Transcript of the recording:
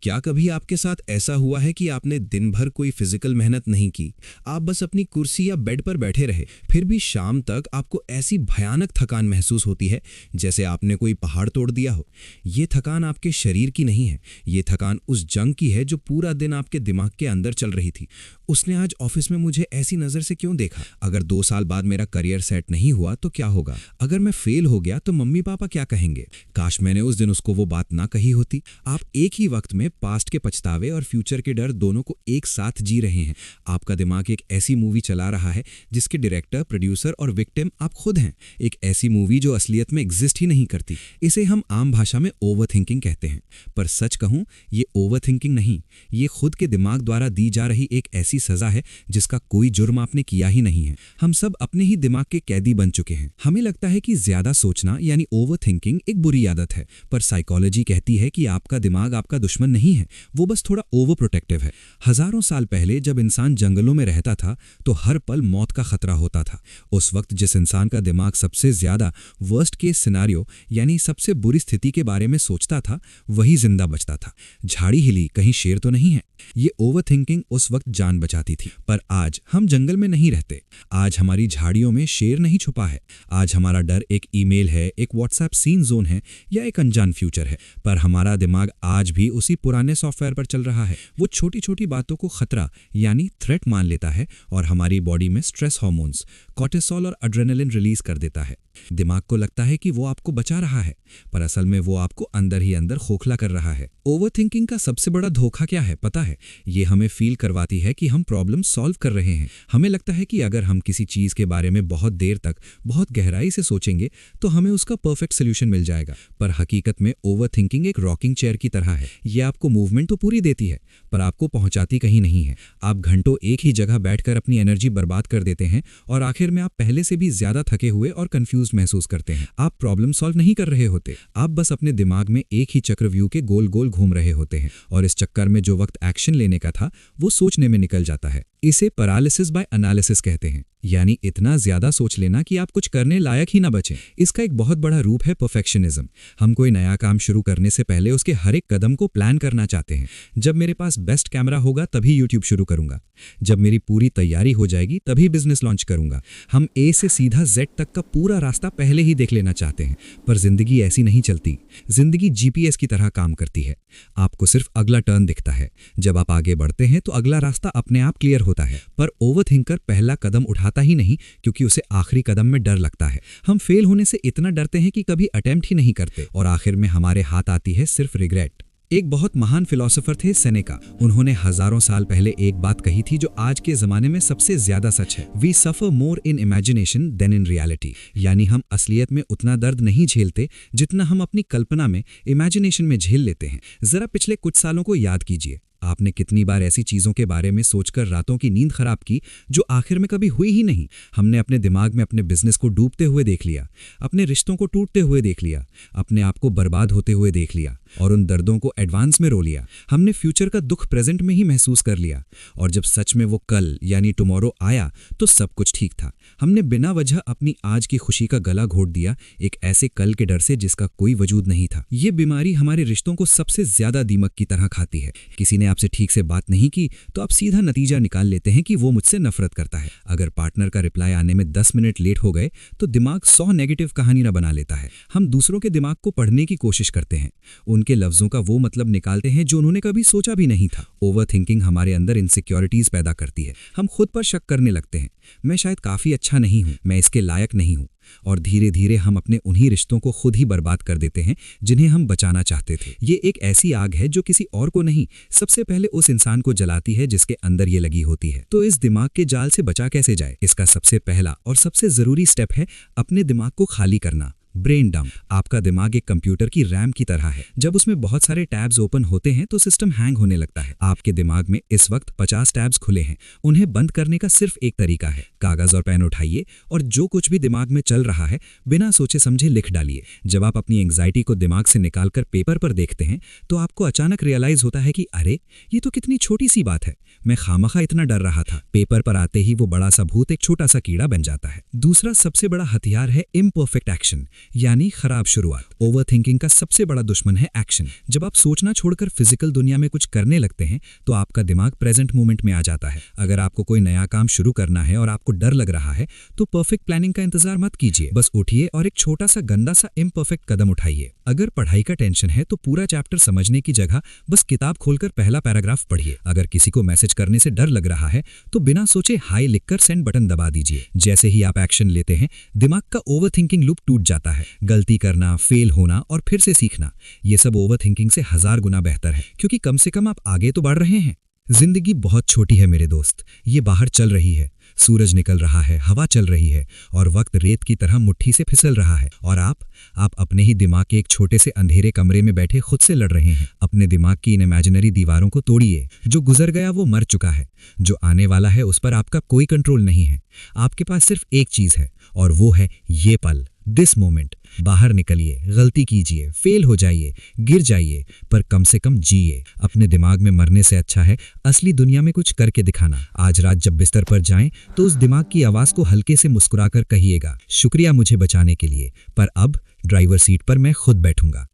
क्या कभी आपके साथ ऐसा हुआ है कि आपने दिन भर कोई फिजिकल मेहनत नहीं की, आप बस अपनी कुर्सी या बेड पर बैठे रहे, फिर भी शाम तक आपको ऐसी भयानक थकान महसूस होती है जैसे आपने कोई पहाड़ तोड़ दिया हो। ये थकान आपके शरीर की नहीं है, ये थकान उस जंग की है जो पूरा दिन आपके दिमाग के अंदर चल रही थी। उसने आज ऑफिस में मुझे ऐसी नज़र से क्यों देखा? अगर 2 साल बाद मेरा करियर सेट नहीं हुआ तो क्या होगा? अगर मैं फेल हो गया तो मम्मी पापा क्या कहेंगे? काश मैंने उस दिन उसको वो बात ना कही होती। आप एक ही वक्त में पास्ट के पछतावे और फ्यूचर के डर दोनों को एक साथ जी रहे हैं। आपका दिमाग एक ऐसी मूवी चला रहा है जिसके डायरेक्टर, प्रोड्यूसर और विक्टिम आप खुद हैं। एक ऐसी मूवी जो असलियत में एग्जिस्ट ही नहीं करती। इसे हम आम भाषा में ओवर थिंकिंग कहते हैं। पर सच कहूं, ये ओवर थिंकिंग नहीं, ये खुद के दिमाग द्वारा दी जा रही एक ऐसी सजा है जिसका कोई जुर्म आपने किया ही नहीं है। हम सब अपने ही दिमाग के कैदी बन चुके हैं। हमें लगता है कि ज्यादा सोचना यानी ओवर थिंकिंग एक बुरी आदत है, पर साइकोलॉजी कहती है कि आपका दिमाग आपका दुश्मन नहीं है, वो बस थोड़ा ओवर प्रोटेक्टिव है। हजारों साल पहले जब इंसान जंगलों में रहता था तो हर पल मौत का खतरा होता था। उस वक्त जिस इंसान का दिमाग सबसे ज्यादा वर्स्ट केस सिनारियो यानी सबसे बुरी स्थिति के बारे में सोचता था, वही जिंदा बचता था। झाड़ी हिली, कहीं शेर तो नहीं है। ये ओवर थिंकिंग उस वक्त जान बचाती थी। पर आज हम जंगल में नहीं रहते। आज हमारी झाड़ियों में शेर नहीं छुपा है। आज हमारा डर एक ईमेल है, एक व्हाट्सएप सीन जोन है या एक अनजान फ्यूचर है। पर हमारा दिमाग आज भी उसी पुराने सॉफ्टवेयर पर चल रहा है। वो छोटी छोटी बातों को खतरा यानी थ्रेट मान लेता है और हमारी बॉडी में स्ट्रेस हार्मोन्स कॉर्टिसोल और एड्रेनलिन रिलीज कर देता है। दिमाग को लगता है कि वो आपको बचा रहा है, पर असल में वो आपको अंदर ही अंदर खोखला कर रहा है। ओवरथिंकिंग का सबसे बड़ा धोखा क्या है पता है? ये हमें फील करवाती है कि हम प्रॉब्लम सॉल्व कर रहे हैं। हमें लगता है कि अगर हम किसी चीज के बारे में बहुत देर तक बहुत गहराई से सोचेंगे तो हमें उसका परफेक्ट सोल्यूशन मिल जाएगा। पर हकीकत में ओवरथिंकिंग एक रॉकिंग चेयर की तरह है। ये आपको मूवमेंट तो पूरी देती है, पर आपको पहुंचाती कहीं नहीं है। आप घंटों एक ही जगह बैठकर अपनी एनर्जी बर्बाद कर देते हैं और आखिर में आप पहले से भी ज्यादा थके हुए और कंफ्यूज महसूस करते हैं। आप प्रॉब्लम सॉल्व नहीं कर रहे होते, आप बस अपने दिमाग में एक ही चक्रव्यूह के गोल गोल घूम रहे होते हैं और इस चक्कर में जो वक्त एक्शन लेने का था वो सोचने में निकल जाता है। इसे पैरालिसिस बाय एनालिसिस कहते हैं, यानी इतना ज्यादा सोच लेना कि आप कुछ करने लायक ही ना बचें। इसका एक बहुत बड़ा रूप है परफेक्शनिज्म। हम कोई नया काम शुरू करने से पहले उसके हर एक कदम को प्लान करना चाहते हैं। जब मेरे पास बेस्ट कैमरा होगा तभी यूट्यूब शुरू करूंगा, जब मेरी पूरी तैयारी हो जाएगी तभी बिजनेस लॉन्च करूंगा। हम ए से सीधा जेड तक का पूरा रास्ता पहले ही देख लेना चाहते हैं। पर जिंदगी ऐसी नहीं चलती। जिंदगी जीपीएस की तरह काम करती है। आपको सिर्फ अगला टर्न दिखता है। जब आप आगे बढ़ते हैं तो अगला रास्ता अपने आप क्लियर होता है। पर ओवरथिंकर पहला कदम उठाता ही नहीं, क्योंकि उसे आखिरी कदम में डर लगता है। हम फेल होने से इतना डरते हैं कि कभी अटेम्प्ट ही नहीं करते और आखिर में हमारे हाथ आती है सिर्फ रिग्रेट। एक बहुत महान फिलोसोफर थे सेनेका। उन्होंने हजारों साल पहले एक बात कही थी जो आज के जमाने में सबसे ज्यादा सच है। We suffer more in imagination than in reality. यानी हम असलियत में उतना दर्द नहीं झेलते जितना हम अपनी कल्पना में, इमेजिनेशन में झेल लेते हैं। जरा पिछले कुछ सालों को याद कीजिए। आपने कितनी बार ऐसी चीजों के बारे में सोचकर रातों की नींद खराब की जो आखिर में कभी हुई ही नहीं। हमने अपने दिमाग में अपने बिजनेस को डूबते हुए देख लिया, अपने रिश्तों को टूटते हुए देख लिया, अपने आप को बर्बाद होते हुए देख लिया और उन दर्दों को एडवांस में रो लिया। हमने फ्यूचर का दुख प्रेजेंट में ही महसूस कर लिया और जब सच में वो कल यानी टुमारो आया तो सब कुछ ठीक था। हमने बिना वजह अपनी आज की खुशी का गला घोट दिया एक ऐसे कल के डर से जिसका कोई वजूद नहीं था। ये बीमारी हमारे रिश्तों को सबसे ज्यादा दीमक की तरह खाती है। किसी ने आपसे ठीक से बात नहीं की तो आप सीधा नतीजा निकाल लेते हैं कि वो मुझसे नफरत करता है। अगर पार्टनर का रिप्लाई आने में 10 मिनट लेट हो गए तो दिमाग 100 नेगेटिव कहानी ना बना लेता है। हम दूसरों के दिमाग को पढ़ने की कोशिश करते हैं, उनके लफ्जों का वो मतलब निकालते हैं जो उन्होंने कभी सोचा भी नहीं था। ओवरथिंकिंग हमारे अंदर इनसिक्योरिटीज पैदा करती है। हम खुद पर शक करने लगते हैं, मैं शायद काफी अच्छा नहीं हूं, मैं इसके लायक नहीं हूं, और धीरे धीरे हम अपने उन्हीं रिश्तों को खुद ही बर्बाद कर देते हैं जिन्हें हम बचाना चाहते थे। ये एक ऐसी आग है जो किसी और को नहीं, सबसे पहले उस इंसान को जलाती है जिसके अंदर ये लगी होती है। तो इस दिमाग के जाल से बचा कैसे जाए? इसका सबसे पहला और सबसे जरूरी स्टेप है अपने दिमाग को खाली करना। Brain dump. आपका दिमाग एक कंप्यूटर की रैम की तरह है। जब उसमें बहुत सारे टैब्स ओपन होते हैं तो सिस्टम हैंग होने लगता है। आपके दिमाग में इस वक्त 50 टैब्स खुले हैं। उन्हें बंद करने का सिर्फ एक तरीका है, कागज और पेन उठाइए और जो कुछ भी दिमाग में चल रहा है बिना सोचे समझे लिख डालिए। जब आप अपनी एंग्जाइटी को दिमाग से निकालकर पेपर पर देखते हैं तो आपको अचानक रियलाइज होता है कि अरे ये तो कितनी छोटी सी बात है, मैं खामखा इतना डर रहा था। पेपर पर आते ही वो बड़ा सा भूत एक छोटा सा कीड़ा बन जाता है। दूसरा सबसे बड़ा हथियार है इम्परफेक्ट एक्शन, यानी खराब शुरुआत। ओवरथिंकिंग का सबसे बड़ा दुश्मन है एक्शन। जब आप सोचना छोड़कर फिजिकल दुनिया में कुछ करने लगते हैं तो आपका दिमाग प्रेजेंट मोमेंट में आ जाता है। अगर आपको कोई नया काम शुरू करना है और आपको डर लग रहा है तो परफेक्ट प्लानिंग का इंतजार मत कीजिए, बस उठिए और एक छोटा सा गंदा सा इम्परफेक्ट कदम उठाइए। अगर पढ़ाई का टेंशन है तो पूरा चैप्टर समझने की जगह बस किताब खोलकर पहला पैराग्राफ पढ़िए। अगर किसी को मैसेज करने से डर लग रहा है तो बिना सोचे हाई लिखकर सेंड बटन दबा दीजिए। जैसे ही आप एक्शन लेते हैं दिमाग का ओवरथिंकिंग लूप टूट जाता है। गलती करना, फेल होना और फिर से सीखना, ये सब ओवरथिंकिंग से 1000 गुना बेहतर है, क्योंकि कम से कम आप आगे तो बढ़ रहे हैं। जिंदगी बहुत छोटी है मेरे दोस्त, ये बाहर चल रही है, सूरज निकल रहा है, हवा चल रही है और वक्त रेत की तरह मुट्ठी से फिसल रहा है। और आप अपने ही दिमाग के एक छोटे से अंधेरे कमरे में बैठे खुद से लड़ रहे हैं। अपने दिमाग की इन इमेजिनरी दीवारों को तोड़िए। जो गुजर गया वो मर चुका है, जो आने वाला है उस पर आपका कोई कंट्रोल नहीं है। आपके पास सिर्फ एक चीज है और वो है ये पल, दिस मोमेंट। बाहर निकलिए, गलती कीजिए, फेल हो जाइए, गिर जाइए, पर कम से कम जिए। अपने दिमाग में मरने से अच्छा है असली दुनिया में कुछ करके दिखाना। आज रात जब बिस्तर पर जाएं तो उस दिमाग की आवाज को हल्के से मुस्कुराकर कहिएगा, शुक्रिया मुझे बचाने के लिए, पर अब ड्राइवर सीट पर मैं खुद बैठूंगा।